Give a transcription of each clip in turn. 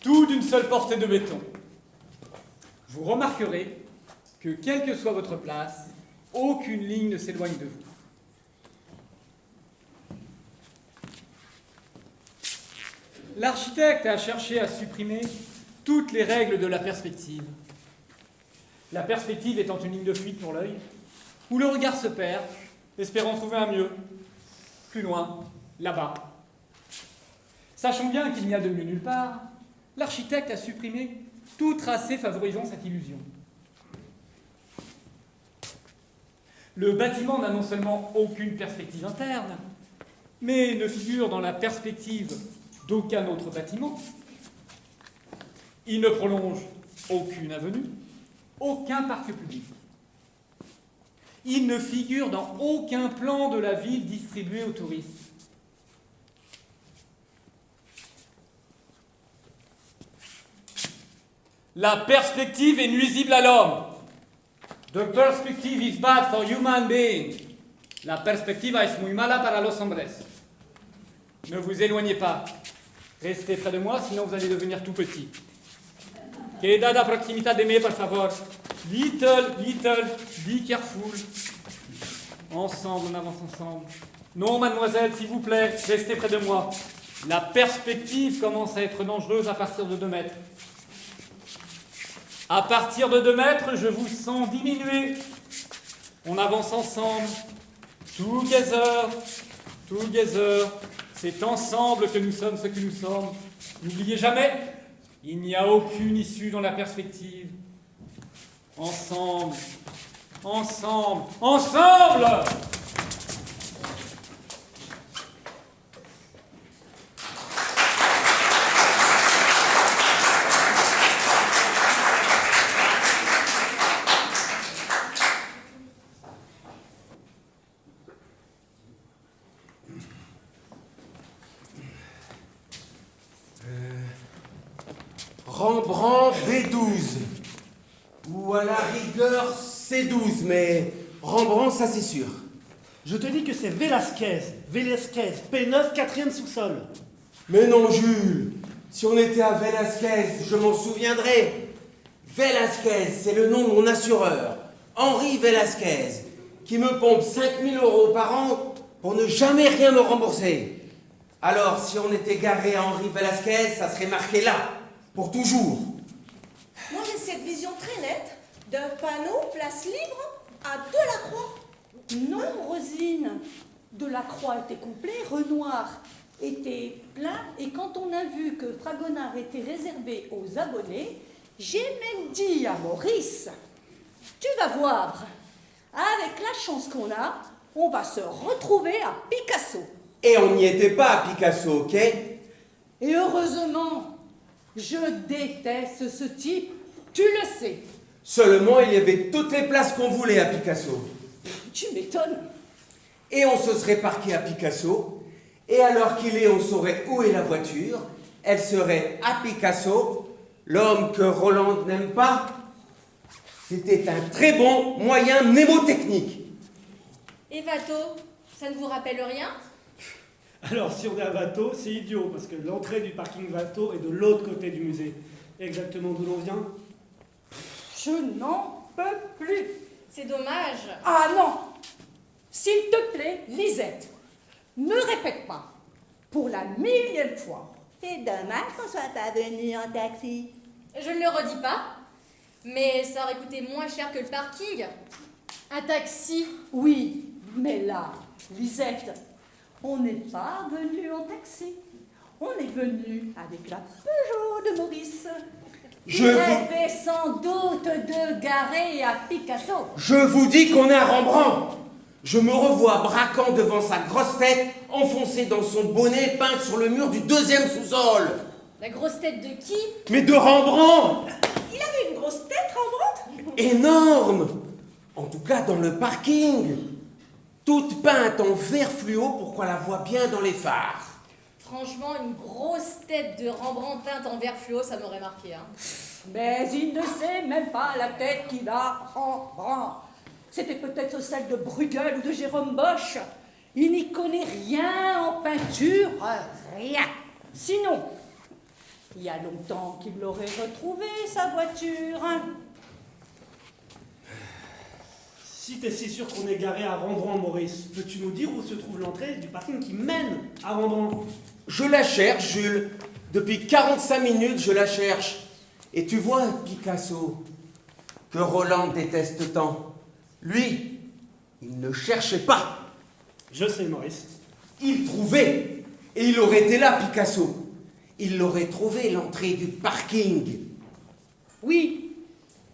Tout d'une seule portée de béton. Vous remarquerez que, quelle que soit votre place, aucune ligne ne s'éloigne de vous. L'architecte a cherché à supprimer toutes les règles de la perspective. La perspective étant une ligne de fuite pour l'œil, où le regard se perd, espérant trouver un mieux, plus loin, là-bas. Sachant bien qu'il n'y a de mieux nulle part, l'architecte a supprimé tout tracé favorisant cette illusion. Le bâtiment n'a non seulement aucune perspective interne, mais ne figure dans la perspective d'aucun autre bâtiment. Il ne prolonge aucune avenue, aucun parc public. Il ne figure dans aucun plan de la ville distribué aux touristes. La perspective est nuisible à l'homme. The perspective is bad for human being. La perspectiva es muy mala para los hombres. Ne vous éloignez pas. Restez près de moi, sinon vous allez devenir tout petit. Quedad a proximidad de mí, por favor. Little, be careful. Ensemble, on avance ensemble. Non, mademoiselle, s'il vous plaît, restez près de moi. La perspective commence à être dangereuse à partir de 2 mètres. À partir de 2 mètres, je vous sens diminuer. On avance ensemble. Together. C'est ensemble que nous sommes ce que nous sommes. N'oubliez jamais, il n'y a aucune issue dans la perspective. Ensemble. Rembrandt B12. Ou à la rigueur C12, mais Rembrandt, ça c'est sûr. Je te dis que c'est Velasquez, P9, 4e sous-sol. Mais non, Jules, si on était à Velasquez, je m'en souviendrai. Velasquez, c'est le nom de mon assureur, Henri Velasquez, qui me pompe 5 000 € par an pour ne jamais rien me rembourser. Alors, si on était garé à Henri Velasquez, ça serait marqué là, pour toujours. Moi, j'ai cette vision très nette d'un panneau place libre à Delacroix. Non, Rosine. Delacroix était complet, Renoir était plein, et quand on a vu que Fragonard était réservé aux abonnés, j'ai même dit à Maurice, tu vas voir, avec la chance qu'on a, on va se retrouver à Picasso. Et on n'y était pas à Picasso, ok? Et heureusement, je déteste ce type, tu le sais. Seulement, il y avait toutes les places qu'on voulait à Picasso. Tu m'étonnes. Et on se serait parqué à Picasso, et à l'heure qu'il est, on saurait où est la voiture, elle serait à Picasso, l'homme que Roland n'aime pas. C'était un très bon moyen mnémotechnique. Et Watteau, ça ne vous rappelle rien? Alors, si on est à Watteau, c'est idiot, parce que l'entrée du parking Watteau est de l'autre côté du musée. Exactement d'où l'on vient? Je n'en peux plus. C'est dommage. Ah non! S'il te plaît, Lisette, ne répète pas, pour la 1000e fois. C'est dommage qu'on soit pas venu en taxi. Je ne le redis pas, mais ça aurait coûté moins cher que le parking. Un taxi. Oui, mais là, Lisette, on n'est pas venu en taxi. On est venu avec la Peugeot de Maurice. Je Il vous- rêvait sans doute de garer à Picasso. Je vous dis qu'on est à Rembrandt. Je me revois braquant devant sa grosse tête, enfoncée dans son bonnet peint sur le mur du 2e sous-sol. La grosse tête de qui? Mais de Rembrandt! Il avait une grosse tête, Rembrandt? Énorme! En tout cas dans le parking. Toute peinte en vert fluo pour qu'on la voit bien dans les phares. Franchement, une grosse tête de Rembrandt peinte en vert fluo, ça m'aurait marqué. Hein. Mais il ne sait même pas la tête qu'il a en Rembrandt. C'était peut-être celle de Bruegel ou de Jérôme Bosch. Il n'y connaît rien en peinture, rien. Sinon, il y a longtemps qu'il l'aurait retrouvée, sa voiture. Si t'es si sûr qu'on est garé à Rembrandt, Maurice, peux-tu nous dire où se trouve l'entrée du parking qui mène à Rembrandt? Je la cherche, Jules. Depuis 45 minutes, je la cherche. Et tu vois, Picasso, que Roland déteste tant. Lui, il ne cherchait pas. Je sais, Maurice. Il trouvait. Et il aurait été là, Picasso. Il aurait trouvé l'entrée du parking. Oui,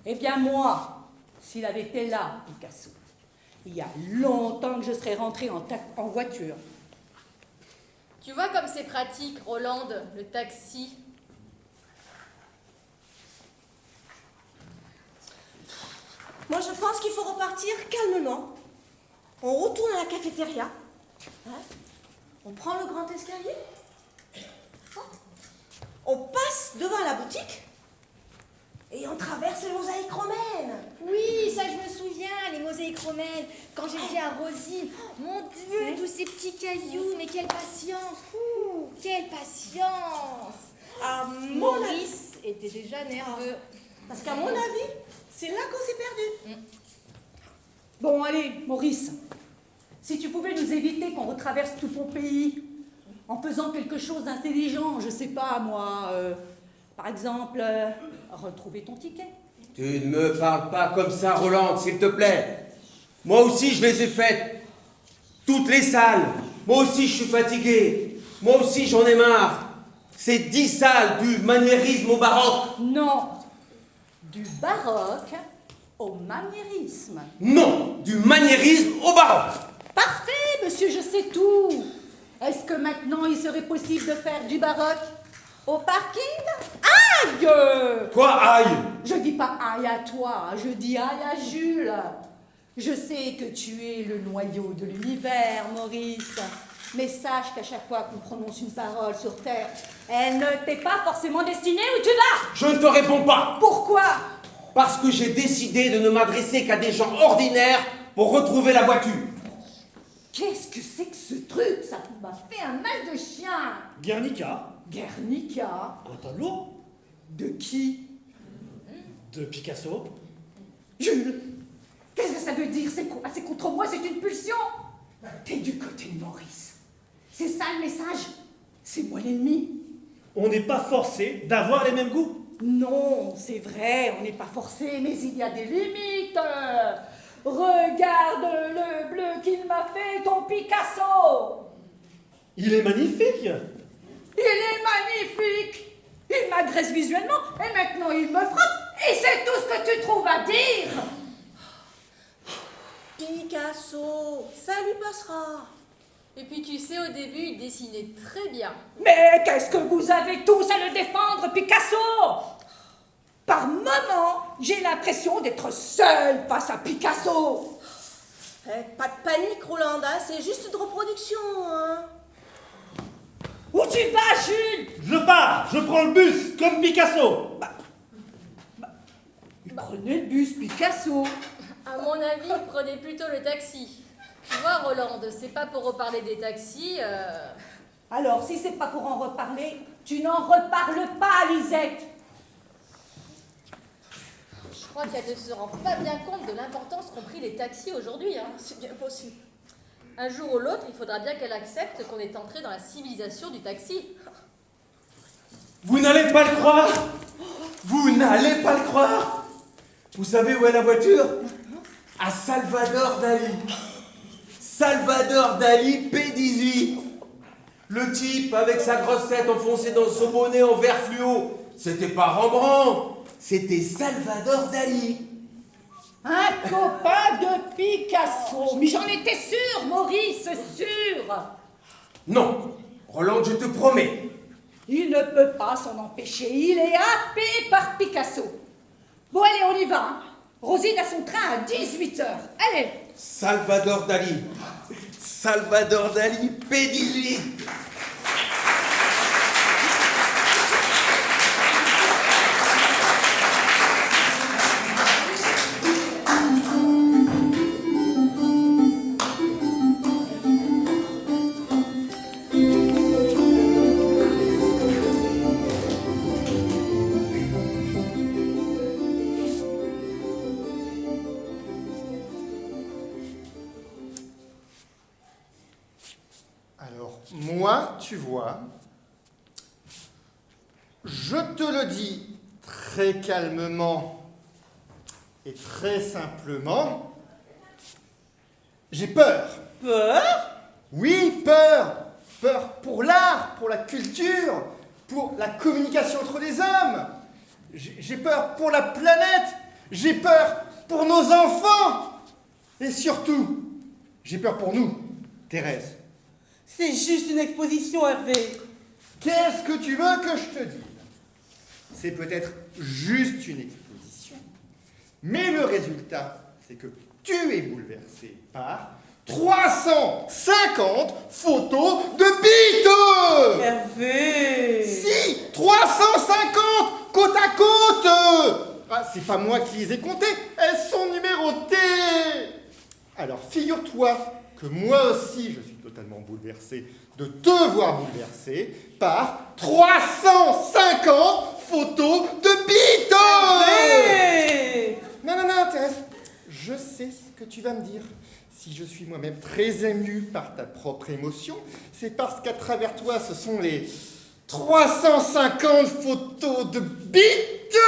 eh bien moi, s'il avait été là, Picasso, il y a longtemps que je serais rentrée en voiture. Tu vois comme c'est pratique, Roland, le taxi. Moi, je pense qu'il faut repartir calmement. On retourne à la cafétéria. Hein? On prend le grand escalier. On passe devant la boutique. Et on traverse les mosaïques romaines. Oui, ça je me souviens, les mosaïques romaines. Quand j'étais à Rosine, mon Dieu, tous ces petits cailloux, mais quelle patience. Ouh, quelle patience. À mon avis, Maurice était déjà nerveux. parce qu'à mon avis, c'est là qu'on s'est perdu. Bon, allez, Maurice, si tu pouvais nous éviter qu'on retraverse tout ton pays en faisant quelque chose d'intelligent, je sais pas, moi, par exemple, retrouver ton ticket. Tu ne me parles pas comme ça, Roland, s'il te plaît. Moi aussi, je les ai faites. Toutes les salles. Moi aussi, je suis fatigué. Moi aussi, j'en ai marre. C'est 10 salles du maniérisme au baroque. Non, du baroque au maniérisme. Non, du maniérisme au baroque. Parfait, monsieur, je sais tout. Est-ce que maintenant il serait possible de faire du baroque au parking? Aïe! Quoi, aïe? Je dis pas aïe à toi, je dis aïe à Jules. Je sais que tu es le noyau de l'univers, Maurice. Mais sache qu'à chaque fois qu'on prononce une parole sur Terre, elle ne t'est pas forcément destinée où tu vas. Je ne te réponds pas. Pourquoi? Parce que j'ai décidé de ne m'adresser qu'à des gens ordinaires pour retrouver la voiture. Qu'est-ce que c'est que ce truc? Ça m'a fait un mal de chien. Guernica, Guernica? un tableau De qui? de Picasso. Jules, qu'est-ce que ça veut dire? C'est quoi? C'est contre moi, c'est une pulsion? T'es du côté de Maurice. C'est ça le message? C'est moi l'ennemi? On n'est pas forcé d'avoir les mêmes goûts. Non, c'est vrai, on n'est pas forcé, mais il y a des limites. Regarde le bleu qu'il m'a fait, ton Picasso. Il est magnifique. Il est magnifique. Il m'agresse visuellement et maintenant il me frappe. Et c'est tout ce que tu trouves à dire. Picasso, ça lui passera. Et puis tu sais, au début, il dessinait très bien. Mais qu'est-ce que vous avez tous à le défendre, Picasso? Par moments, j'ai l'impression d'être seule face à Picasso. Pas de panique, Rolanda, c'est juste une reproduction. Hein. Où tu vas, Jules? Je pars. pas. Je prends le bus, comme Picasso. Prenez le bus, Picasso. À mon avis, prenez plutôt le taxi. Tu vois, Rolande, c'est pas pour reparler des taxis. Alors, si c'est pas pour en reparler, tu n'en reparles pas, Lisette. Je crois qu'elle ne se rend pas bien compte de l'importance qu'ont pris les taxis aujourd'hui. Hein. C'est bien possible. Un jour ou l'autre, il faudra bien qu'elle accepte qu'on est entré dans la civilisation du taxi. Vous n'allez pas le croire. Vous n'allez pas le croire. Vous savez où est la voiture? À Salvador Dali. Salvador Dali, P18. Le type avec sa grosse tête enfoncée dans son bonnet en vert fluo. C'était pas Rembrandt, c'était Salvador Dali. Un copain de Picasso. Mais j'en étais sûre, Maurice, sûre. Non, Rolande, je te promets. Il ne peut pas s'en empêcher. Il est happé par Picasso. Bon, allez, on y va. Hein. Rosine a son train à 18h. Allez. Salvador Dali. Salvador Dali, P18. Moi, tu vois, je te le dis très calmement et très simplement, j'ai peur. Peur? Oui, peur. Peur pour l'art, pour la culture, pour la communication entre les hommes. J'ai peur pour la planète. J'ai peur pour nos enfants. Et surtout, j'ai peur pour nous, Thérèse. C'est juste une exposition, Hervé. Qu'est-ce que tu veux que je te dise? C'est peut-être juste une exposition, mais le résultat, c'est que tu es bouleversé par 350 photos de bites. Hervé. Si, 350 côte à côte. Ah, c'est pas moi qui les ai comptées, elles sont numérotées. Alors figure-toi que moi aussi je suis totalement bouleversé de te voir bouleversé par 350 photos de bites. Hervé. Non, non, non, Thérèse, je sais ce que tu vas me dire. Si je suis moi-même très ému par ta propre émotion, c'est parce qu'à travers toi, ce sont les 350 photos de bites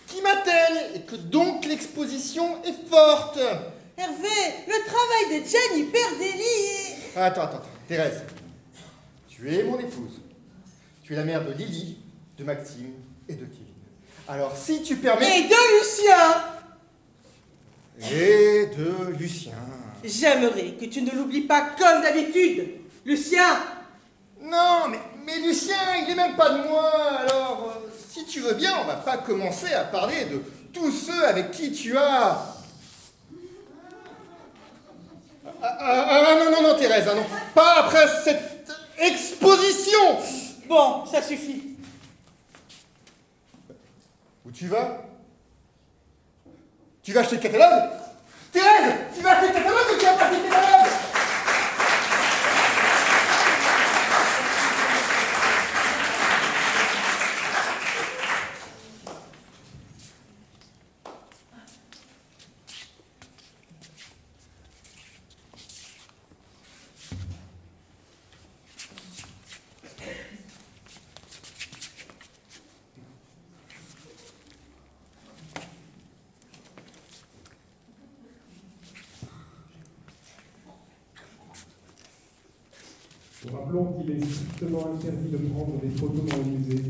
qui m'atteignent et que donc l'exposition est forte. Hervé, le travail de Gianni Perdelli. Attends, Thérèse, tu es mon épouse. Tu es la mère de Lily, de Maxime et de Kevin. Alors si tu permets... Et de Lucien. Et de Lucien. J'aimerais que tu ne l'oublies pas comme d'habitude. Lucien. Non, mais Lucien, il est même pas de moi. Alors, si tu veux bien, on va pas commencer à parler de tous ceux avec qui tu as... non, Thérèse, non. Pas après cette exposition. Bon, ça suffit. Où tu vas? Tu vas acheter le catalogue? Thérèse, tu vas acheter le catalogue ou tu vas pas acheter le catalogue? Nous rappelons qu'il est strictement interdit de prendre des photos dans les musées.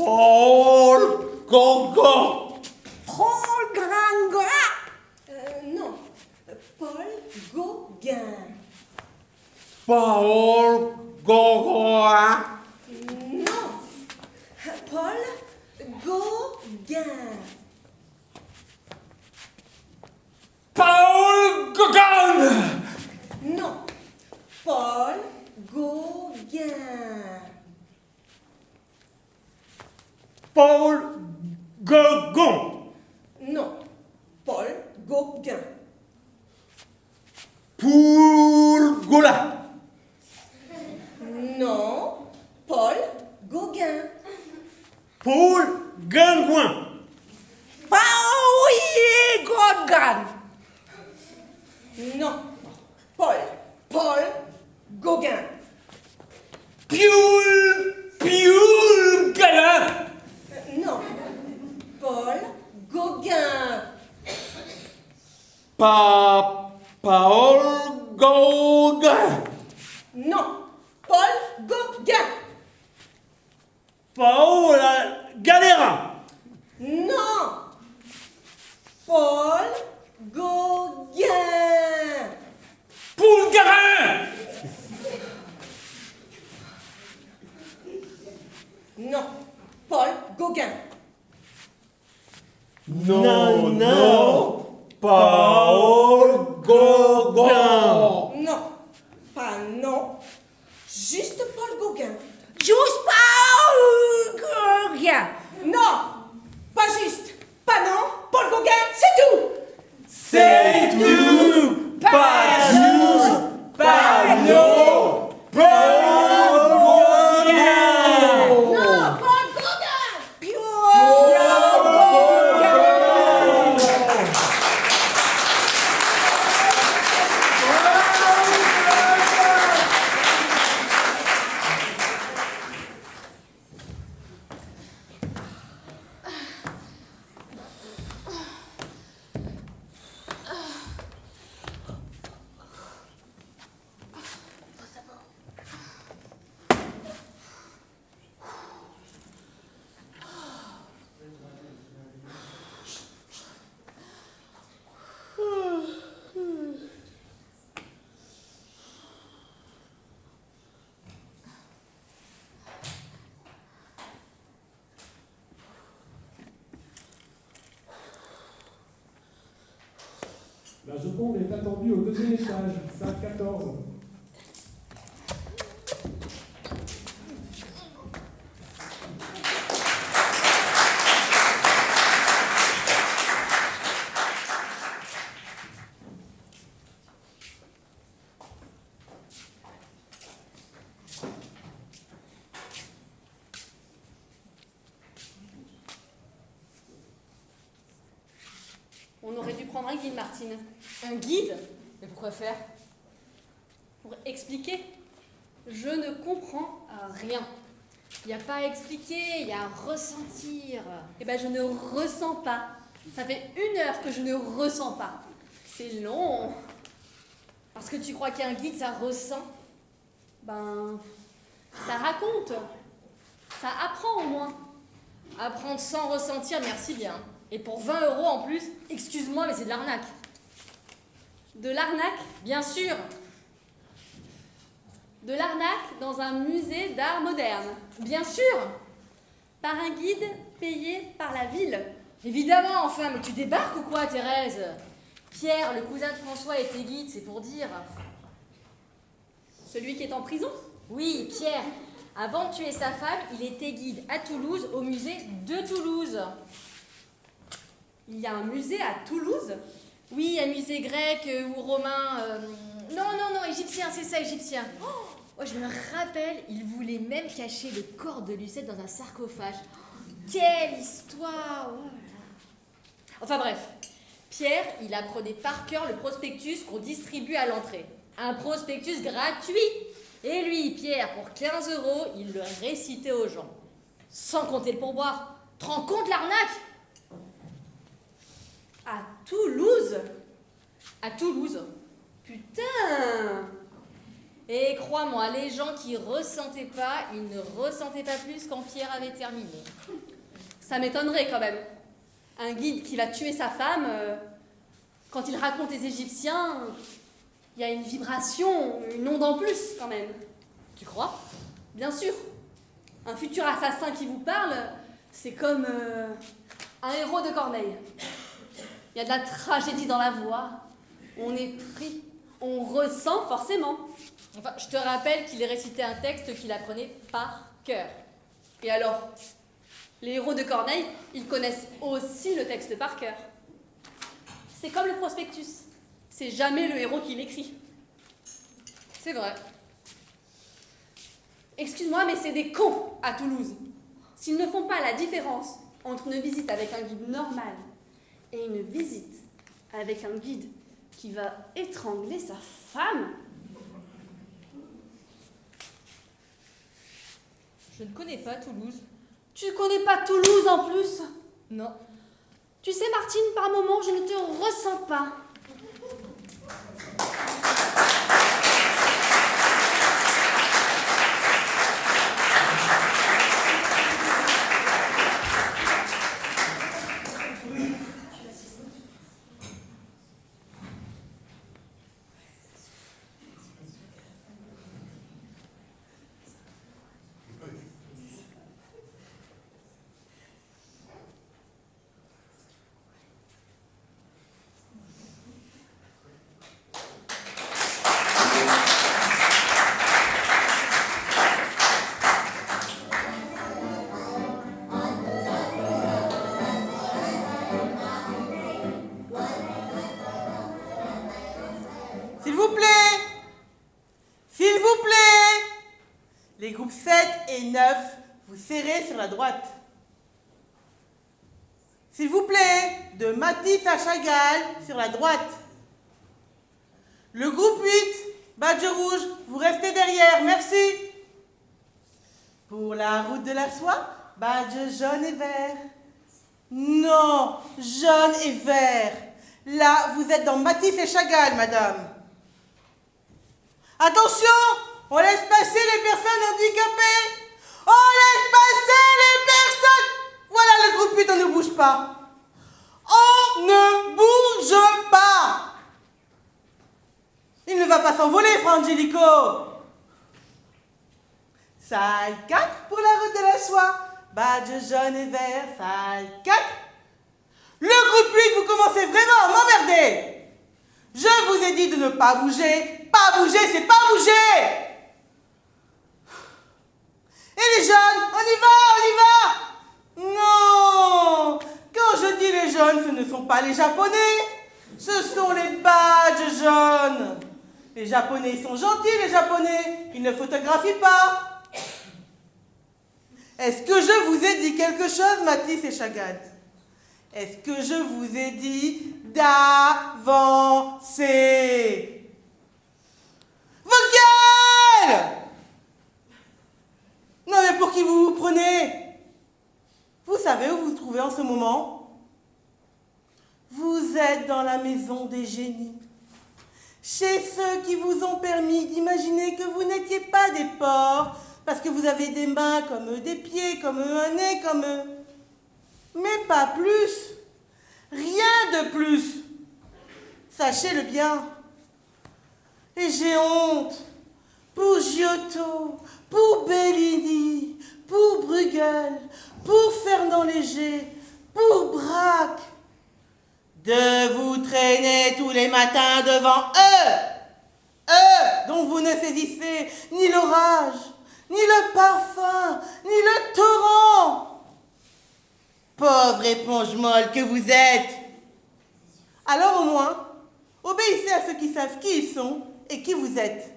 Paul Gauguin. Paul Gringoire. Non. Paul Gauguin. Paul Gauguin. Non. Paul Gauguin. Paul Gauguin. Non. Paul Gauguin. Paul Gauguin. Non. Paul Gauguin. Paul Gauguin. Non. Paul Gauguin. Paul Gingouin. Paul Gauguin. Non. Paul Gauguin. Pioul Galin. Non. Paul Gauguin. Paul Gauguin. Non. Paul Gauguin. Paul Galérin. Non. Paul Gauguin. Poulgarin. Non. Paul Gauguin. Non. Paul Gauguin. Non. Pas non. Juste Paul Gauguin. Juste Paul Gauguin. Non. Pas juste. Pas non. Paul Gauguin, c'est tout. C'est tout. Pas juste. Pas non. Paul Gauguin. Non, Paul Gauguin. La Joconde est attendue au 2e étage, salle 14. On aurait dû prendre un guide, Martine. Un guide? Mais pourquoi faire? Pour expliquer. Je ne comprends rien. Il n'y a pas à expliquer, il y a à ressentir. Eh ben, je ne ressens pas. Ça fait 1 heure que je ne ressens pas. C'est long. Parce que tu crois qu'un guide, ça ressent? Ben, ça raconte. Ça apprend au moins. Apprendre sans ressentir, merci bien. Et pour 20 € en plus, excuse-moi, mais c'est de l'arnaque. De l'arnaque, bien sûr. De l'arnaque dans un musée d'art moderne, bien sûr. Par un guide payé par la ville. Évidemment, enfin, mais tu débarques ou quoi, Thérèse? Pierre, le cousin de François, était guide, c'est pour dire. Celui qui est en prison? Oui, Pierre. Avant de tuer sa femme, il était guide à Toulouse, au musée de Toulouse. Il y a un musée à Toulouse? Oui, un musée grec ou romain. Non, égyptien, c'est ça, égyptien. Oh, je me rappelle, il voulait même cacher le corps de Lucette dans un sarcophage. Quelle histoire! Oh là là. Enfin bref, Pierre, il apprenait par cœur le prospectus qu'on distribue à l'entrée. Un prospectus gratuit. Et lui, Pierre, pour 15 €, il le récitait aux gens. Sans compter le pourboire. Tu te rends compte l'arnaque? À Toulouse? À Toulouse? Putain! Et crois-moi, les gens qui ressentaient pas, ils ne ressentaient pas plus quand Pierre avait terminé. Ça m'étonnerait quand même. Un guide qui va tuer sa femme, quand il raconte les Égyptiens, il y a une vibration, une onde en plus quand même. Tu crois? Bien sûr. Un futur assassin qui vous parle, c'est comme un héros de Corneille. Il y a de la tragédie dans la voix. On est pris. On ressent forcément. Enfin, je te rappelle qu'il récitait un texte qu'il apprenait par cœur. Et alors, les héros de Corneille, ils connaissent aussi le texte par cœur. C'est comme le prospectus. C'est jamais le héros qui l'écrit. C'est vrai. Excuse-moi, mais c'est des cons à Toulouse. S'ils ne font pas la différence entre une visite avec un guide normal et une visite avec un guide qui va étrangler sa femme. Je ne connais pas Toulouse. Tu connais pas Toulouse en plus? Non. Tu sais, Martine, par moments, je ne te ressens pas. S'il vous plaît. S'il vous plaît. Les groupes 7 et 9, vous serrez sur la droite. S'il vous plaît, de Matisse à Chagall, sur la droite. Le groupe 8, badge rouge, vous restez derrière, merci. Pour la route de la soie, badge jaune et vert. Non, jaune et vert. Là, vous êtes dans Matisse et Chagall, madame. Attention, on laisse passer les personnes handicapées. On laisse passer les personnes. Voilà le groupe 8, on ne bouge pas. On ne bouge pas. Il ne va pas s'envoler, Fra Angelico. Salle 4 pour la route de la soie. Badge jaune et vert, salle 4. Le groupe 8, vous commencez vraiment à m'emmerder. Je vous ai dit de ne pas bouger. Pas bouger, c'est pas bouger. Et les jeunes, on y va. Non. Quand je dis les jeunes, ce ne sont pas les Japonais. Ce sont les badges jaunes. Les Japonais, ils sont gentils, les Japonais. Ils ne photographient pas. Est-ce que je vous ai dit quelque chose, Matisse et Chagall? Est-ce que je vous ai dit d'avancer? Vos gueules! Non mais pour qui vous vous prenez? Vous savez où vous vous trouvez en ce moment? Vous êtes dans la maison des génies. Chez ceux qui vous ont permis d'imaginer que vous n'étiez pas des porcs, parce que vous avez des mains comme eux, des pieds comme eux, un nez comme eux. Mais pas plus. Rien de plus. Sachez-le bien. Et j'ai honte pour Giotto, pour Bellini, pour Bruegel, pour Fernand Léger, pour Braque, de vous traîner tous les matins devant eux dont vous ne saisissez ni l'orage, ni le parfum, ni le torrent. Pauvre éponge molle que vous êtes. Alors au moins, obéissez à ceux qui savent qui ils sont et qui vous êtes.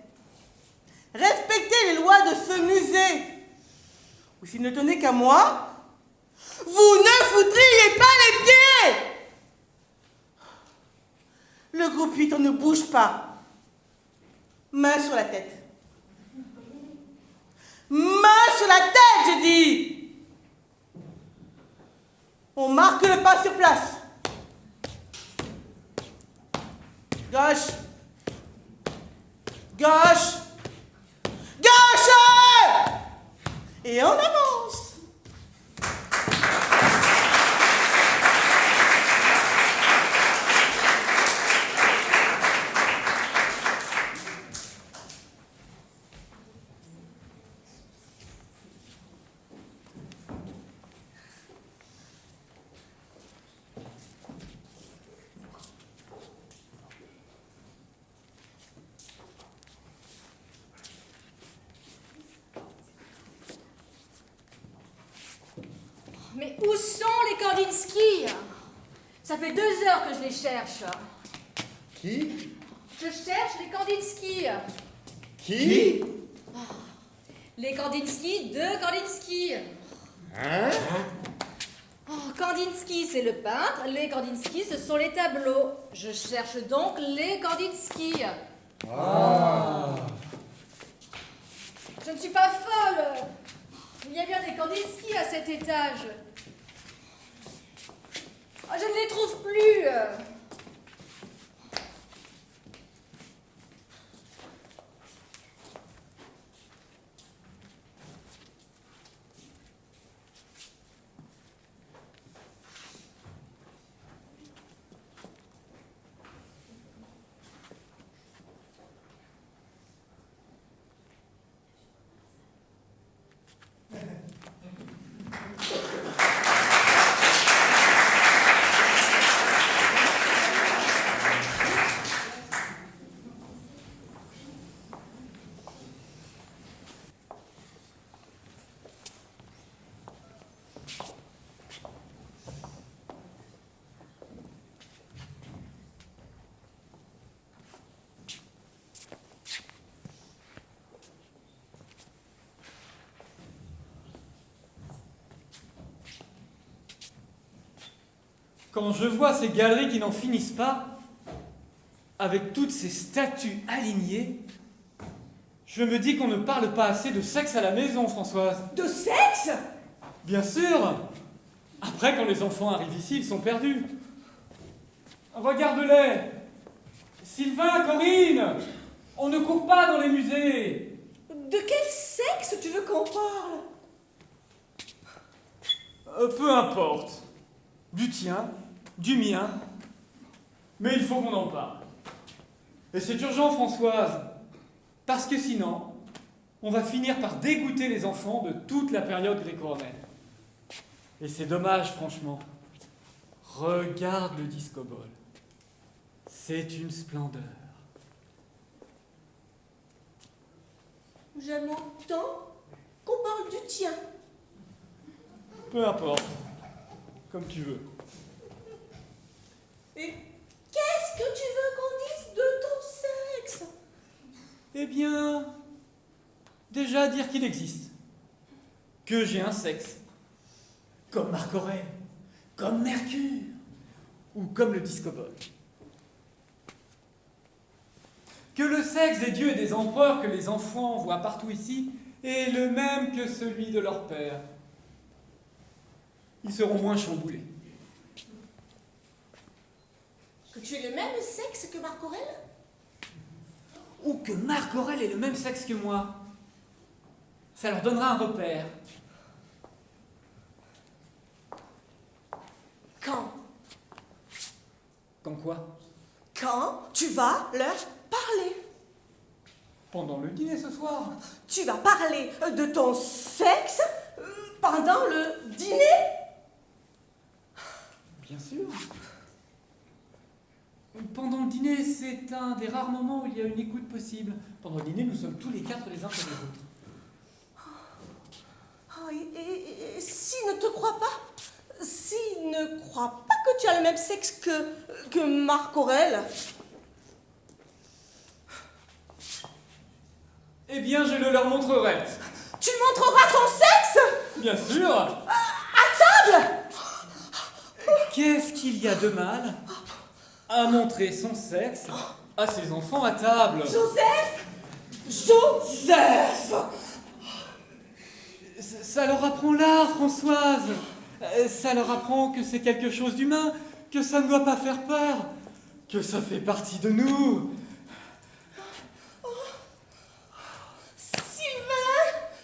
Respectez les lois de ce musée. Ou s'il ne tenait qu'à moi, vous ne foutriez pas les pieds. Le groupe 8, on ne bouge pas. Main sur la tête. Main sur la tête, j'ai dit. On marque le pas sur place. Gauche. Gauche. Et en avance. Mais où sont les Kandinsky? Ça fait 2 heures que je les cherche. Qui? Je cherche les Kandinsky. Qui? Les Kandinsky de Kandinsky. Hein? Oh, Kandinsky, c'est le peintre. Les Kandinsky, ce sont les tableaux. Je cherche donc les Kandinsky. Ah. Je ne suis pas folle. Il y a bien des Kandinsky à cet étage. Oh, je ne les trouve plus. Quand je vois ces galeries qui n'en finissent pas, avec toutes ces statues alignées, je me dis qu'on ne parle pas assez de sexe à la maison, Françoise. De sexe? Bien sûr! Après, quand les enfants arrivent ici, ils sont perdus. Regarde-les! Sylvain, Corinne! On ne court pas dans les musées! De quel sexe tu veux qu'on parle? Peu importe. Du tien, du mien. Mais il faut qu'on en parle. Et c'est urgent, Françoise. Parce que sinon, on va finir par dégoûter les enfants de toute la période gréco-romaine. Et c'est dommage, franchement. Regarde le disco-ball. C'est une splendeur. J'aime autant qu'on parle du tien. Peu importe. Comme tu veux. Et qu'est-ce que tu veux qu'on dise de ton sexe? Eh bien, déjà dire qu'il existe. Que j'ai un sexe. Comme Marc Aurèle, comme Mercure, ou comme le disco-ball. Que le sexe des dieux et des empereurs que les enfants voient partout ici est le même que celui de leur père. Ils seront moins chamboulés. Que tu es le même sexe que Marc Aurèle? Ou que Marc Aurèle ait le même sexe que moi. Ça leur donnera un repère. Quand? Quand quoi? Quand tu vas leur parler? Pendant le dîner ce soir. Tu vas parler de ton sexe pendant le dîner? Bien sûr. Pendant le dîner, c'est un des rares moments où il y a une écoute possible. Pendant le dîner, nous sommes tous les 4 les uns contre les autres. Oh, et s'il ne te croit pas? S'il ne croit pas que tu as le même sexe que Marc Aurèle? Eh bien, je le leur montrerai. Tu montreras ton sexe? Bien sûr. À table? Qu'est-ce qu'il y a de mal à montrer son sexe à ses enfants à table? Joseph? Joseph! Ça leur apprend l'art, Françoise. Ça leur apprend que c'est quelque chose d'humain, que ça ne doit pas faire peur, que ça fait partie de nous. Sylvain!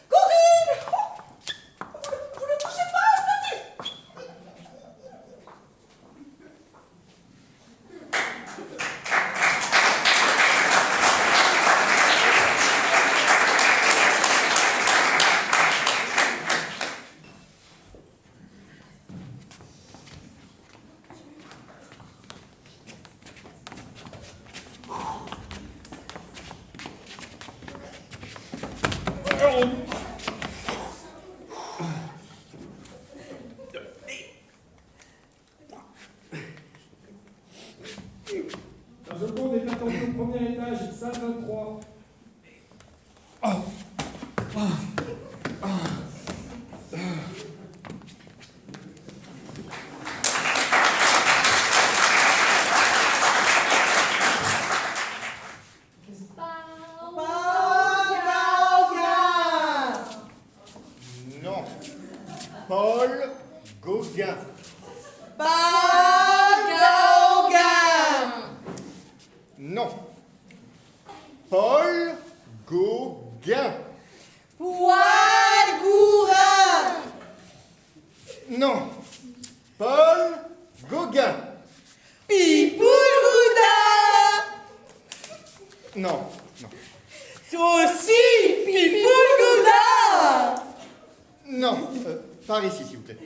Corinne! Joconde est attendue au premier étage, salle 23. Non. Paul Gauguin. Non. Paul Gauguin. Non. Paul Gauguin. Non. Non. Par ici, s'il vous plaît.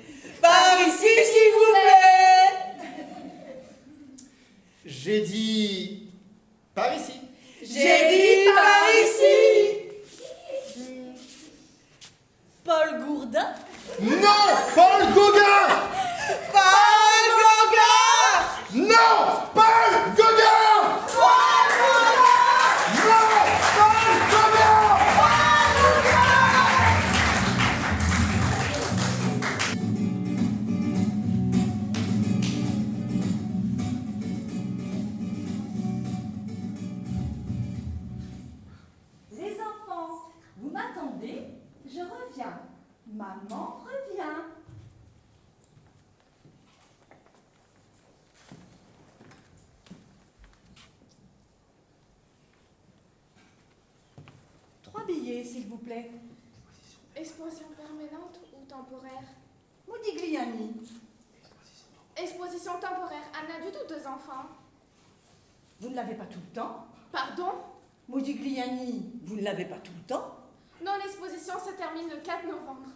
Par ici, s'il vous plaît. J'ai dit par ici. J'ai dit par ici. Paul Gourdin? Non, Paul Gauguin. Paul Gauguin. Non, Paul Gauguin. Non, Paul Gauguin. Les enfants, vous m'attendez? Je reviens. Maman revient. Trois billets, s'il vous plaît. Exposition permanente ou temporaire? Modigliani. Exposition temporaire. Elle n'a du tout 2 enfants. Vous ne l'avez pas tout le temps? Pardon? Modigliani, vous ne l'avez pas tout le temps? Non, l'exposition se termine le 4 novembre.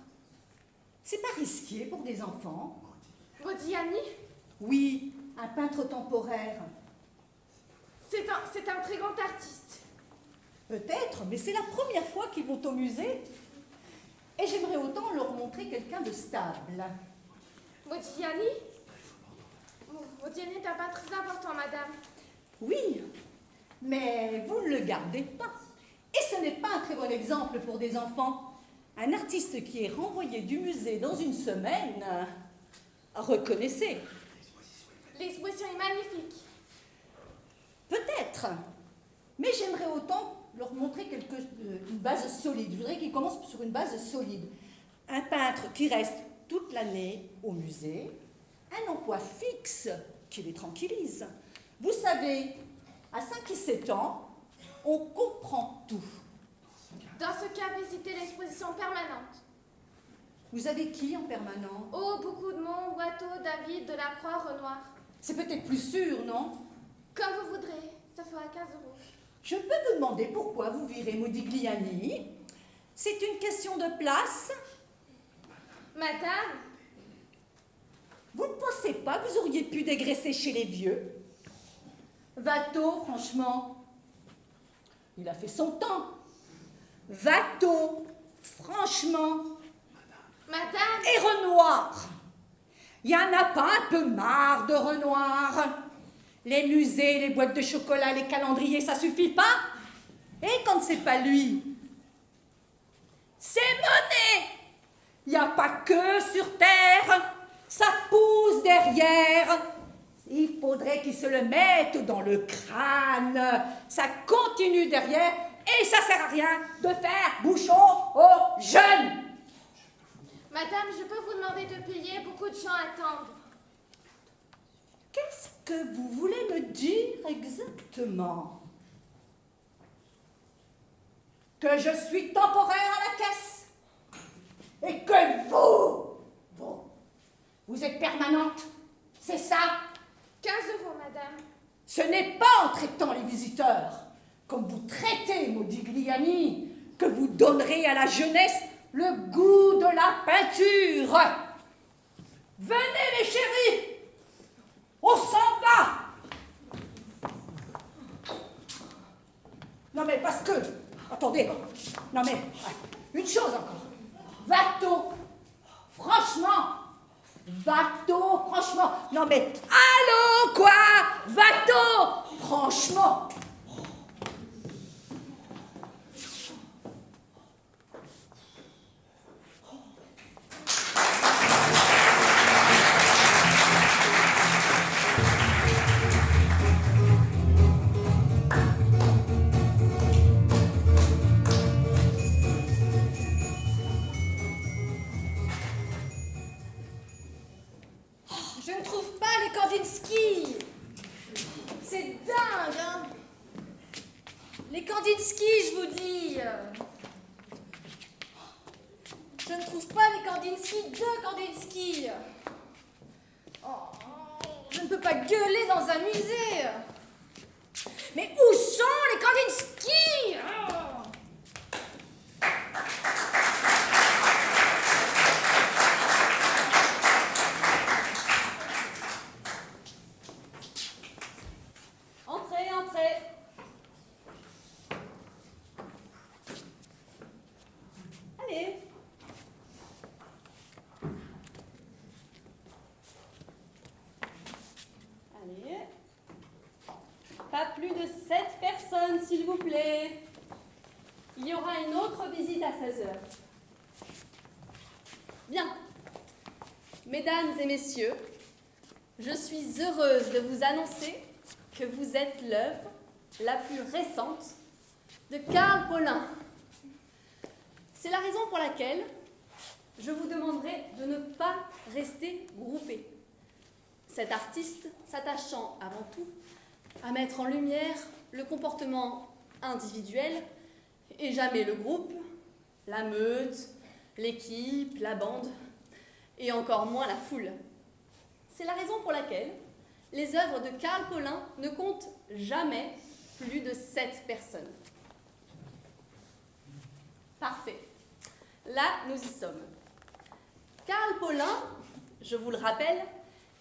C'est pas risqué pour des enfants? Modigliani? Oui, un peintre temporaire. C'est un très grand artiste. Peut-être, mais c'est la première fois qu'ils vont au musée. Et j'aimerais autant leur montrer quelqu'un de stable. Modigliani? Modigliani est un peintre très important, madame. Oui, mais vous ne le gardez pas. Et ce n'est pas un très bon exemple pour des enfants. Un artiste qui est renvoyé du musée dans une semaine, reconnaissez. L'exposition est magnifique. Peut-être, mais j'aimerais autant leur montrer une base solide. Je voudrais qu'ils commencent sur une base solide. Un peintre qui reste toute l'année au musée, un emploi fixe qui les tranquillise. Vous savez, à 5 et 7 ans, on comprend tout. Dans ce cas, visitez l'exposition permanente. Vous avez qui en permanent? Oh, beaucoup de monde. Watteau, David, Delacroix, Renoir. C'est peut-être plus sûr, non? Comme vous voudrez. Ça fera 15 €. Je peux vous demander pourquoi vous virez Modigliani? C'est une question de place? Madame? Vous ne pensez pas que vous auriez pu dégraisser chez les vieux? Watteau, franchement, il a fait son temps. Watteau, franchement. Madame? Et Renoir. Il y en a pas un peu marre de Renoir? Les musées, les boîtes de chocolat, les calendriers, ça suffit pas? Et quand c'est pas lui, c'est Monet. Il n'y a pas que sur Terre, ça pousse derrière. Il faudrait qu'il se le mette dans le crâne. Ça continue derrière et ça sert à rien de faire bouchon aux jeunes. Madame, je peux vous demander de payer? Beaucoup de gens attendent. Qu'est-ce que vous voulez me dire exactement? Que je suis temporaire à la caisse? Et que vous êtes permanente? C'est ça? 15 € madame. Ce n'est pas en traitant les visiteurs, comme vous traitez Modigliani, que vous donnerez à la jeunesse le goût de la peinture. Venez mes chéris, on s'en va. Non mais parce que, attendez, non mais, une chose encore. Watteau, franchement, non mais, allô quoi? Watteau, franchement. franchement. Je ne trouve pas les Kandinsky. C'est dingue, hein? Les Kandinsky, je vous dis. Je ne trouve pas les Kandinsky de Kandinsky. Oh, je ne peux pas gueuler dans un musée. Mais où sont les Kandinsky? Oh. Entrez, entrez. Allez. Allez. Pas plus de 7 personnes, s'il vous plaît. Il y aura une autre visite à 16 heures. Bien. Mesdames et messieurs, je suis heureuse de vous annoncer que vous êtes l'œuvre la plus récente de Karl Paulin. C'est la raison pour laquelle je vous demanderai de ne pas rester groupés. Cet artiste s'attachant avant tout à mettre en lumière le comportement individuel et jamais le groupe, la meute, l'équipe, la bande et encore moins la foule. C'est la raison pour laquelle les œuvres de Karl Paulin ne comptent jamais plus de 7 personnes. Parfait. Là, nous y sommes. Karl Paulin, je vous le rappelle,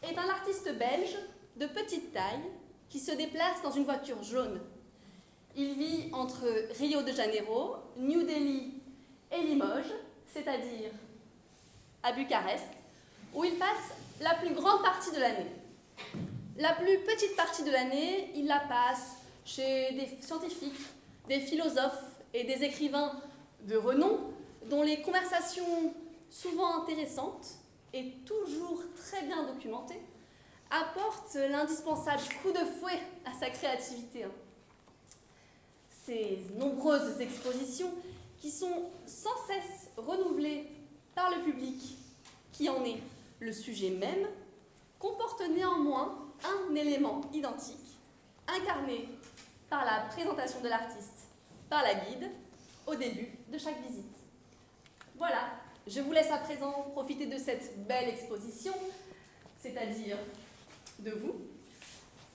est un artiste belge de petite taille qui se déplace dans une voiture jaune. Il vit entre Rio de Janeiro, New Delhi et Limoges, c'est-à-dire à Bucarest, où il passe la plus grande partie de l'année. La plus petite partie de l'année, il la passe chez des scientifiques, des philosophes et des écrivains de renom, dont les conversations, souvent intéressantes et toujours très bien documentées, apportent l'indispensable coup de fouet à sa créativité. Ces nombreuses expositions, qui sont sans cesse renouvelées par le public, qui en est le sujet même, comportent néanmoins un élément identique, incarné par la présentation de l'artiste, par la guide, au début de chaque visite. Voilà, je vous laisse à présent profiter de cette belle exposition, c'est-à-dire de vous,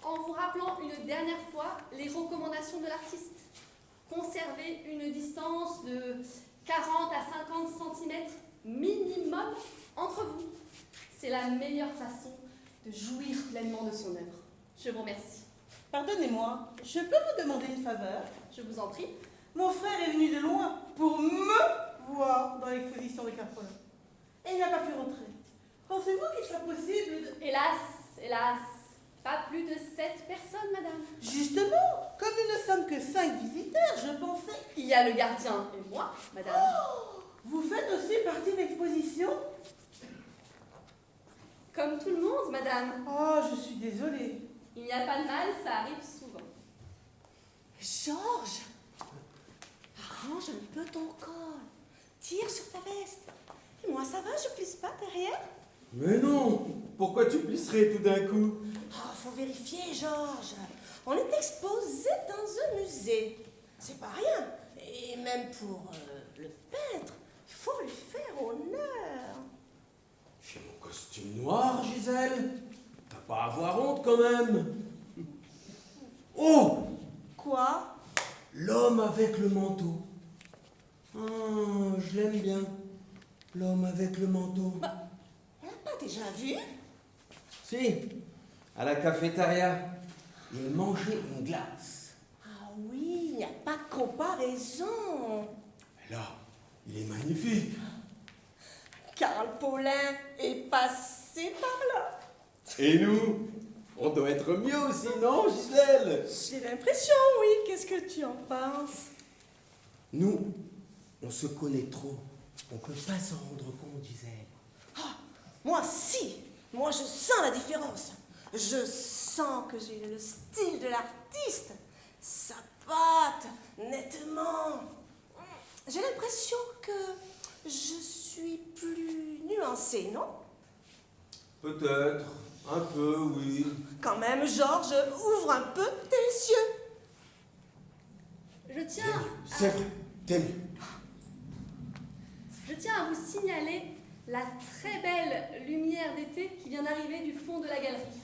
en vous rappelant une dernière fois les recommandations de l'artiste. Conservez une distance de 40 à 50 cm minimum entre vous. C'est la meilleure façon de jouir pleinement de son œuvre. Je vous remercie. Pardonnez-moi, je peux vous demander une faveur? Je vous en prie. Mon frère est venu de loin pour me voir dans l'exposition de Karl Paulin. Et il n'a pas pu rentrer. Pensez-vous qu'il soit possible de... Hélas, pas plus de 7 personnes, madame. Justement, comme nous ne sommes que 5 visiteurs, je pensais... Il y a le gardien et moi, madame. Oh, vous faites aussi partie de l'exposition? Comme tout le monde, madame. Oh, je suis désolée. Il n'y a pas de mal, ça arrive souvent. Georges, arrange un peu ton col. Tire sur ta veste. Et moi, ça va, je plisse pas derrière? Mais non, pourquoi tu plisserais tout d'un coup? Ah, faut vérifier, Georges. On est exposé dans un musée. C'est pas rien. Et même pour le peintre, il faut lui faire honneur. J'ai mon costume noir, Gisèle. T'as pas à avoir honte quand même. Oh! Quoi? L'homme avec le manteau. Ah, je l'aime bien. L'homme avec le manteau. Bah, on l'a pas déjà vu? Si, à la cafétéria. Il mangeait une glace. Ah oui, il n'y a pas de comparaison. Et là, il est magnifique. Karl Paulin est passé par là. Et nous, On doit être mieux aussi, non, Gisèle? J'ai l'impression, oui. Qu'est-ce que tu en penses? Nous, on se connaît trop. On peut pas s'en rendre compte, Gisèle. Ah, moi, si. Moi, je sens la différence. Je sens que j'ai le style de l'artiste. Sa patte, nettement. J'ai l'impression que je suis plus nuancée, non? Peut-être. Un peu, oui. Quand même, Georges, ouvre un peu tes yeux. Je tiens, C'est vrai. Je tiens à vous signaler la très belle lumière d'été qui vient d'arriver du fond de la galerie.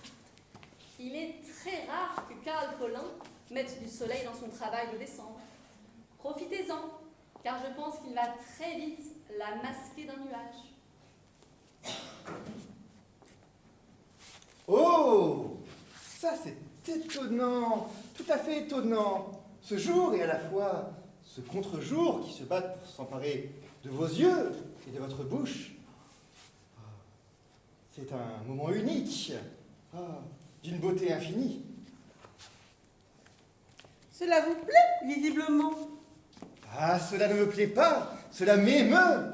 Il est très rare que Karl Paulin mette du soleil dans son travail de décembre. Profitez-en, car je pense qu'il va très vite la masquer d'un nuage. Oh, ça c'est étonnant, tout à fait étonnant. Ce jour et à la fois ce contre-jour qui se battent pour s'emparer de vos yeux et de votre bouche. C'est un moment unique, d'une beauté infinie. Cela vous plaît, visiblement. Ah, cela ne me plaît pas, cela m'émeut.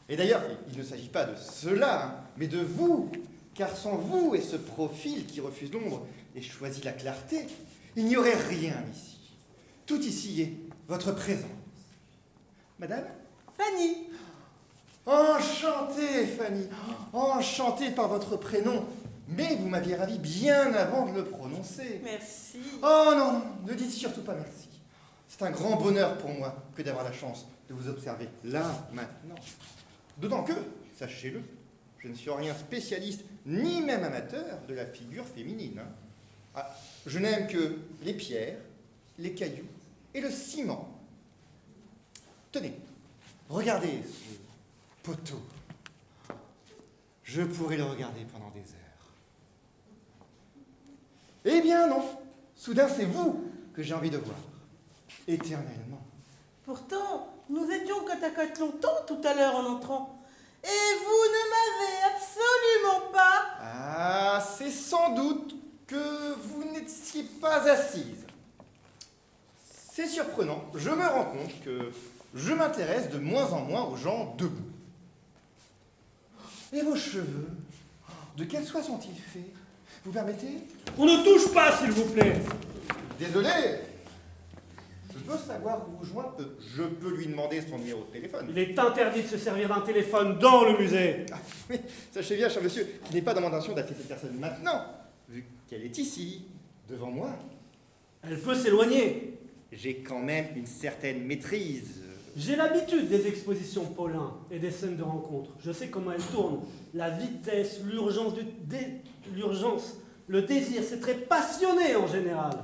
Et d'ailleurs, il ne s'agit pas de cela, hein, mais de vous. Car sans vous et ce profil qui refuse l'ombre et choisit la clarté, il n'y aurait rien ici. Tout ici est votre présence. Madame? Fanny. Enchantée, Fanny. Enchantée par votre prénom. Mais vous m'aviez ravi bien avant de le prononcer. Merci. Oh non, non, ne dites surtout pas merci. C'est un grand bonheur pour moi que d'avoir la chance de vous observer là, maintenant. D'autant que, sachez-le, je ne suis en rien spécialiste, ni même amateur de la figure féminine. Hein. Ah, je n'aime que les pierres, les cailloux et le ciment. Tenez, regardez ce poteau. Je pourrais le regarder pendant des heures. Eh bien non, soudain c'est vous que j'ai envie de voir, éternellement. Pourtant, nous étions côte à côte longtemps tout à l'heure en entrant. Et vous ne m'avez absolument pas... Ah, c'est sans doute que vous n'étiez pas assise. C'est surprenant, je me rends compte que je m'intéresse de moins en moins aux gens debout. Et vos cheveux, de quelle soie sont-ils faits? Vous permettez? On ne touche pas, s'il vous plaît. Désolé. Je peux savoir où vous joindre? Je peux lui demander son numéro de téléphone. Il est interdit de se servir d'un téléphone dans le musée. Ah, mais sachez bien, cher monsieur, qu'il n'est pas dans mon intention d'appeler cette personne maintenant, vu qu'elle est ici, devant moi. Elle peut s'éloigner. J'ai quand même une certaine maîtrise. J'ai l'habitude des expositions Paulin et des scènes de rencontre. Je sais comment elles tournent. La vitesse, l'urgence, le désir, c'est très passionné en général.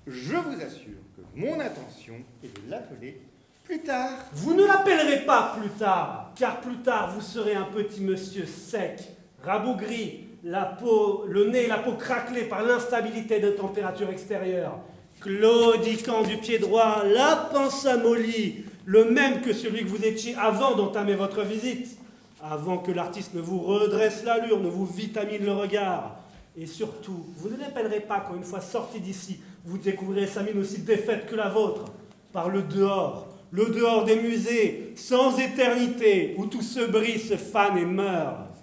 Je vous assure que mon intention est de l'appeler plus tard. Vous ne l'appellerez pas plus tard, car plus tard vous serez un petit monsieur sec, rabougri, la peau, le nez et la peau craquelés par l'instabilité de température extérieure, claudiquant du pied droit, la panse amollie, le même que celui que vous étiez avant d'entamer votre visite, avant que l'artiste ne vous redresse l'allure, ne vous vitamine le regard. Et surtout, vous ne l'appellerez pas quand une fois sorti d'ici, vous découvrirez sa mine aussi défaite que la vôtre, par le dehors des musées, sans éternité, où tout se brise, se fane et meurt.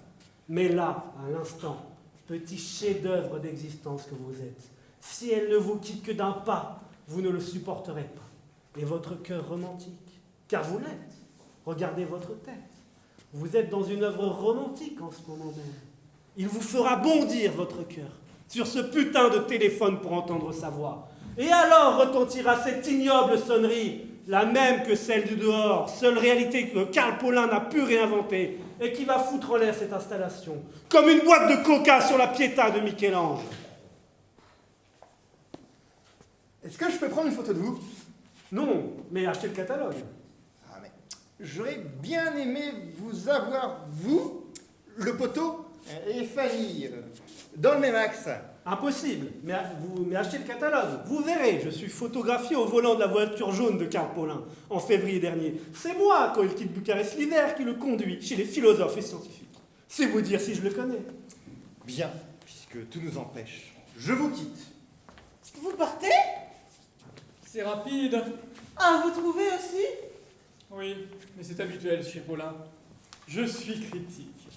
Mais là, à l'instant, petit chef-d'œuvre d'existence que vous êtes, si elle ne vous quitte que d'un pas, vous ne le supporterez pas. Et votre cœur romantique, car vous l'êtes, regardez votre tête. Vous êtes dans une œuvre romantique en ce moment même. Il vous fera bondir votre cœur sur ce putain de téléphone pour entendre sa voix. Et alors retentira cette ignoble sonnerie, la même que celle du dehors, seule réalité que Karl Paulin n'a pu réinventer et qui va foutre en l'air cette installation, comme une boîte de coca sur la Pietà de Michel-Ange. Est-ce que je peux prendre une photo de vous? Non, mais achetez le catalogue. Ah, mais j'aurais bien aimé vous avoir, vous, le poteau et Fanny, dans le même axe. Impossible, mais achetez le catalogue. Vous verrez, je suis photographié au volant de la voiture jaune de Karl Paulin en février dernier. C'est moi, quand il quitte Bucarest l'hiver, qui le conduit chez les philosophes et scientifiques. C'est vous dire si je le connais. Bien, puisque tout nous empêche Je vous quitte. Vous partez? C'est rapide. Ah, vous trouvez aussi? Oui, mais c'est habituel chez Paulin. Je suis critique.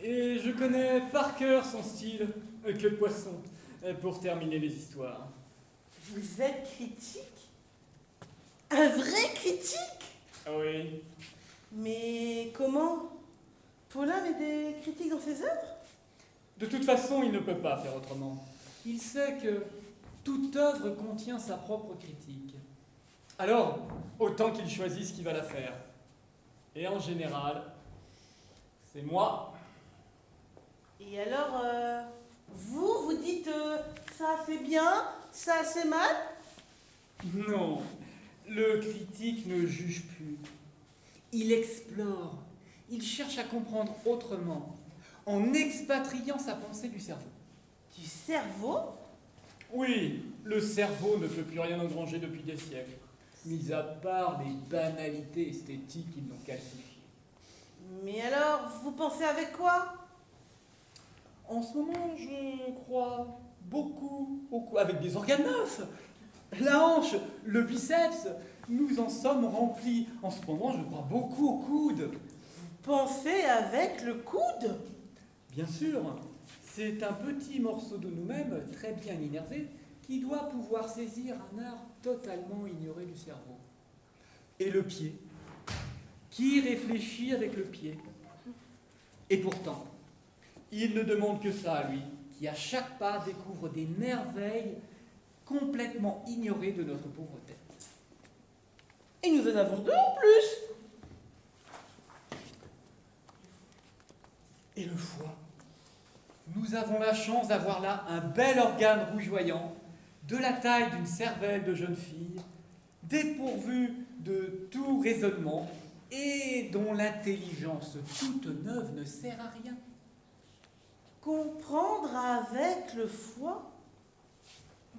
Et je connais par cœur son style, que de poisson, pour terminer les histoires. Vous êtes critique? Un vrai critique? Ah oui. Mais comment? Paulin met des critiques dans ses œuvres? De toute façon, il ne peut pas faire autrement. Il sait que toute œuvre contient sa propre critique. Alors, autant qu'il choisisse qui va la faire. Et en général, c'est moi. Et alors, vous dites ça c'est bien, ça c'est mal? Non, le critique ne juge plus. Il explore. Il cherche à comprendre autrement, en expatriant sa pensée du cerveau. Du cerveau? Oui, le cerveau ne peut plus rien engranger depuis des siècles, mis à part les banalités esthétiques qui l'ont calcifié. Mais alors, vous pensez avec quoi? En ce moment, je crois beaucoup avec des organes neufs. La hanche, le biceps, nous en sommes remplis. En ce moment, je crois beaucoup au coude. Pensez avec le coude? Bien sûr, c'est un petit morceau de nous-mêmes, très bien innervé, qui doit pouvoir saisir un art totalement ignoré du cerveau. Et le pied, qui réfléchit avec le pied. Et pourtant, il ne demande que ça à lui, qui à chaque pas découvre des merveilles complètement ignorées de notre pauvre tête. Et nous en avons deux en plus. Et le foie. Nous avons la chance d'avoir là un bel organe rougeoyant, de la taille d'une cervelle de jeune fille, dépourvu de tout raisonnement et dont l'intelligence toute neuve ne sert à rien. Comprendre avec le foie?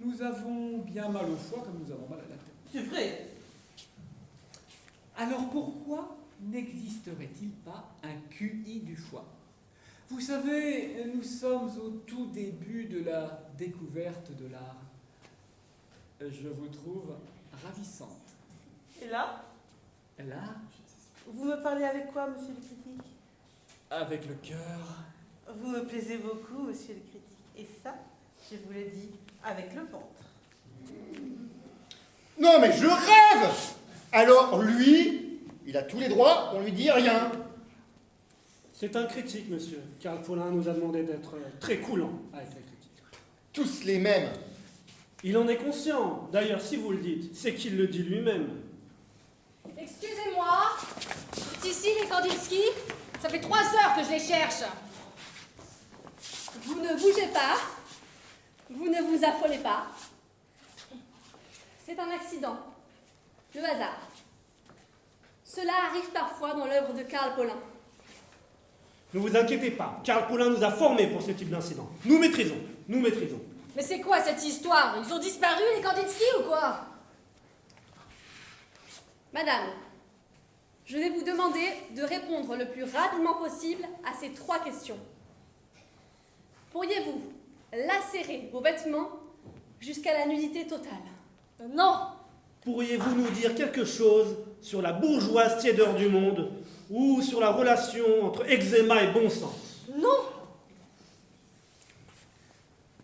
Nous avons bien mal au foie comme nous avons mal à la tête. C'est vrai. Alors pourquoi n'existerait-il pas un QI du foie? Vous savez, nous sommes au tout début de la découverte de l'art. Je vous trouve ravissante. Et là? L'art? Vous me parlez avec quoi, monsieur le critique? Avec le cœur. Vous me plaisez beaucoup, monsieur le critique. Et ça, je vous le dis, avec le ventre. Non mais je rêve! Alors lui, il a tous les droits, on lui dit rien. C'est un critique, monsieur. Karl Paulin nous a demandé d'être très coulant avec les critiques. Tous les mêmes. Il en est conscient. D'ailleurs, si vous le dites, c'est qu'il le dit lui-même. Excusez-moi, c'est ici les Kandinsky? Ça fait 3 heures que je les cherche. Vous ne bougez pas, vous ne vous affolez pas. C'est un accident, le hasard. Cela arrive parfois dans l'œuvre de Karl Paulin. Ne vous inquiétez pas, Karl Paulin nous a formés pour ce type d'incident. Nous maîtrisons, nous maîtrisons. Mais c'est quoi cette histoire? Ils ont disparu les Kandinsky ou quoi? Madame, je vais vous demander de répondre le plus rapidement possible à ces 3 questions. Pourriez-vous lacérer vos vêtements jusqu'à la nudité totale? Non. Pourriez-vous nous dire quelque chose sur la bourgeoise tiédeur du monde ou sur la relation entre eczéma et bon sens? Non.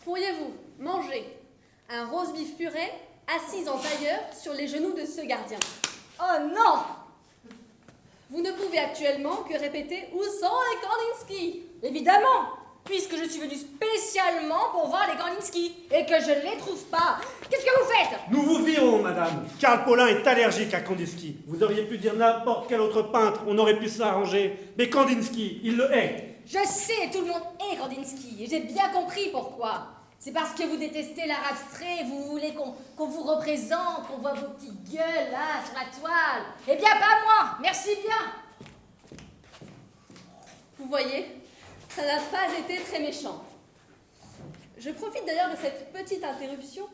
Pourriez-vous manger un roast beef purée assise en tailleur sur les genoux de ce gardien? Oh non. Vous ne pouvez actuellement que répéter où sont les Kandinsky? Évidemment, puisque je suis venue spécialement pour voir les Kandinsky et que je ne les trouve pas. Qu'est-ce que vous faites? Nous vous virons, madame. Karl Paulin est allergique à Kandinsky. Vous auriez pu dire n'importe quel autre peintre, on aurait pu s'arranger. Mais Kandinsky, il le hait. Je sais, tout le monde hait Kandinsky, et j'ai bien compris pourquoi. C'est parce que vous détestez l'art abstrait, vous voulez qu'on vous représente, qu'on voit vos petites gueules là sur la toile. Eh bien, pas moi, merci bien. Vous voyez, ça n'a pas été très méchant. Je profite d'ailleurs de cette petite interruption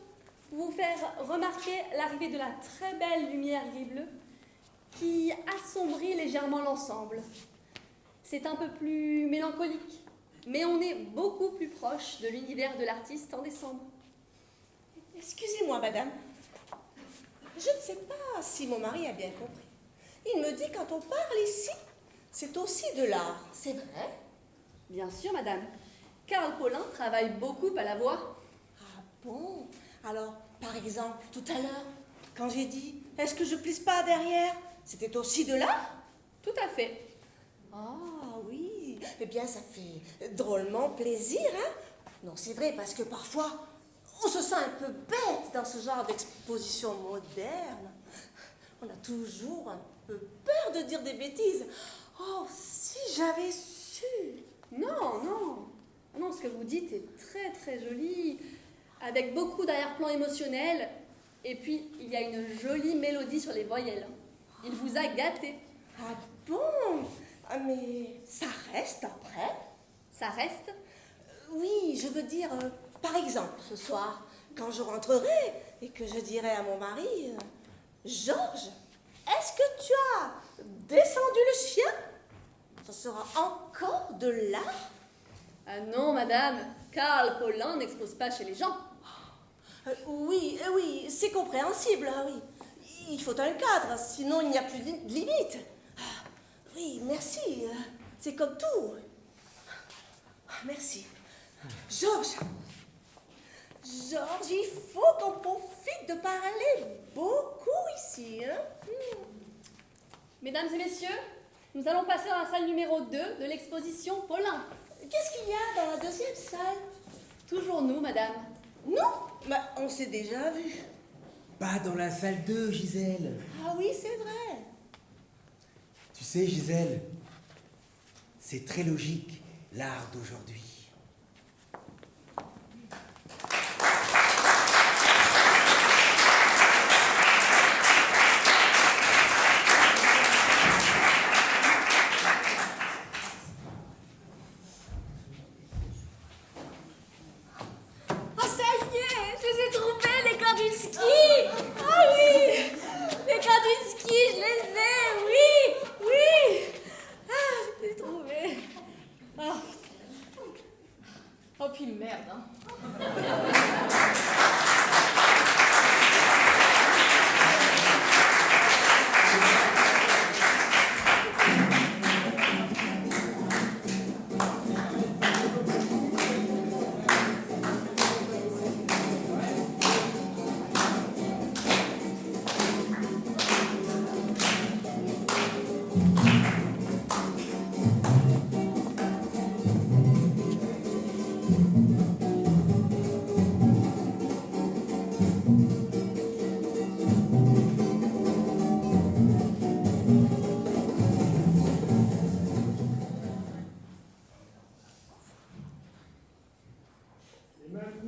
pour vous faire remarquer l'arrivée de la très belle lumière gris-bleu qui assombrit légèrement l'ensemble. C'est un peu plus mélancolique, mais on est beaucoup plus proche de l'univers de l'artiste en décembre. Excusez-moi, madame. Je ne sais pas si mon mari a bien compris. Il me dit quand on parle ici, c'est aussi de l'art. C'est vrai? Bien sûr, madame. Karl Paulin travaille beaucoup à la voix. Ah bon? Alors, par exemple, tout à l'heure, quand j'ai dit « Est-ce que je plisse pas derrière ?» C'était aussi de l'art? Tout à fait. Ah oui, eh bien ça fait drôlement plaisir, hein? Non, c'est vrai, parce que parfois, on se sent un peu bête dans ce genre d'exposition moderne. On a toujours un peu peur de dire des bêtises. Oh, si j'avais su! Non, non. Non, ce que vous dites est très très joli, avec beaucoup d'arrière-plan émotionnel, et puis il y a une jolie mélodie sur les voyelles. Il vous a gâté. Ah bon? Ah, mais ça reste après? Ça reste? Oui, je veux dire, par exemple, ce soir, quand je rentrerai et que je dirai à mon mari, Georges, est-ce que tu as descendu le chien? Ce sera encore de l'art? Ah non, madame, Karl Paulin n'expose pas chez les gens. Oui, c'est compréhensible, oui. Il faut un cadre, sinon il n'y a plus de limite. Oui, merci, c'est comme tout. Merci. Georges, il faut qu'on profite de parler beaucoup ici, hein? Mesdames et messieurs, nous allons passer dans la salle numéro 2 de l'exposition Paulin. Qu'est-ce qu'il y a dans la deuxième salle? Toujours nous, madame. Non, mais on s'est déjà vu. Pas dans la salle 2, Gisèle. Ah oui, c'est vrai. Tu sais, Gisèle, c'est très logique, l'art d'aujourd'hui. Oh, puis merde, hein.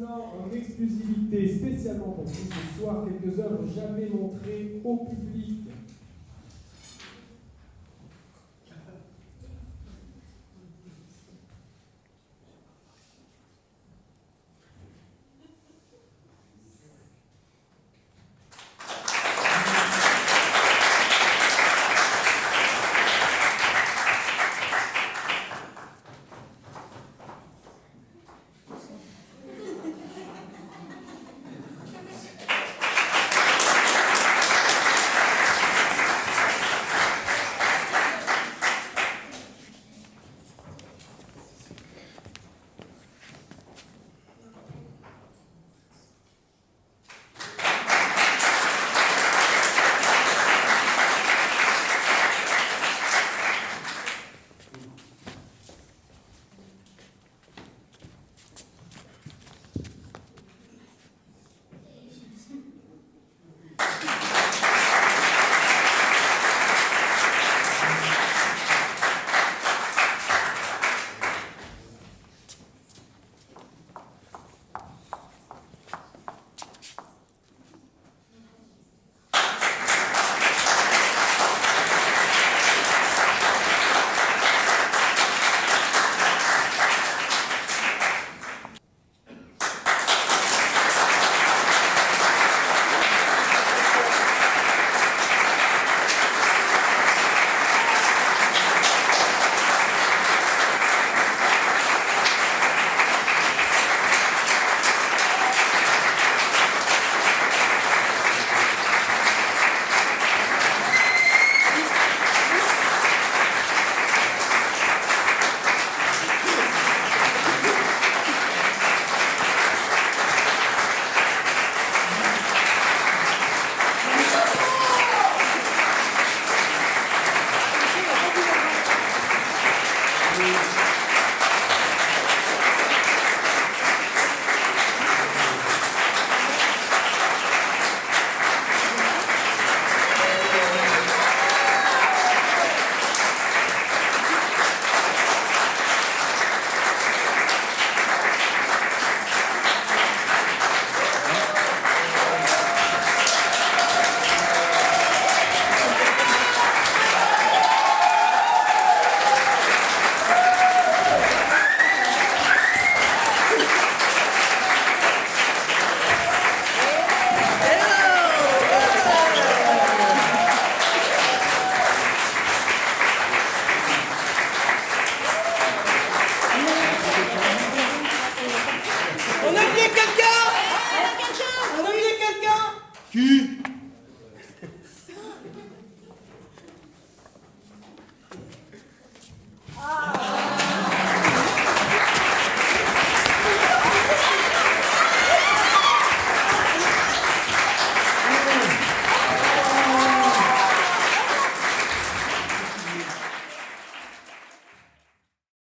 En exclusivité, spécialement pour vous ce soir, quelques œuvres jamais montrées au public. Qui?